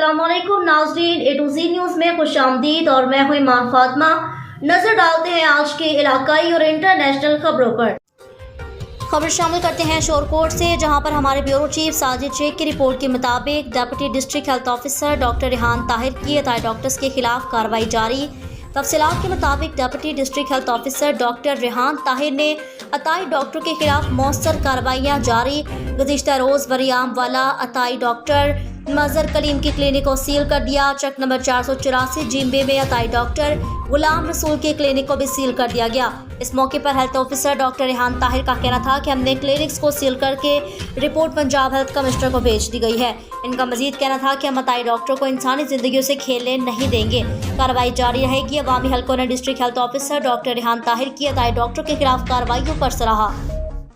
अस्सलाम वालेकुम नाज़रीन, ए टू ज़ी न्यूज़ में खुशामदीद और मैं हूं ईमान फातिमा। नजर डालते हैं आज के इलाकाई और इंटरनेशनल खबरों पर। खबर शामिल करते हैं शोरकोट से, जहां पर हमारे ब्यूरो चीफ साजिद शेख की रिपोर्ट के मुताबिक deputy district health officer doctor Rehan Tahir की अताई डॉक्टर्स के खिलाफ कार्रवाई जारी। तफसीलात के मुताबिक deputy district health officer doctor Rehan Tahir ने अताई डॉक्टर के खिलाफ मौसर कार्रवाइयाँ जारी। गुज़िश्ता रोज़ वरियाम वाला अताई डॉक्टर मज़हर कलीम की क्लिनिक को सील कर दिया। चक नंबर 484 जिम्बे में अताई डॉक्टर गुलाम रसूल के क्लिनिक को भी सील कर दिया गया। इस मौके पर health officer doctor Rehan Tahir का कहना था कि हमने क्लिनिक्स को सील करके रिपोर्ट पंजाब हेल्थ कमिश्नर को भेज दी गई है। इनका मजीद कहना था कि हम अताई डॉक्टरों को इंसानी ज़िंदगियों से खेलने नहीं देंगे। कार्रवाई जारी रहेगी। अवामी हलकों ने district health officer doctor Rehan Tahir की अताई डॉक्टरों के खिलाफ कार्रवाइयों पर सराहा।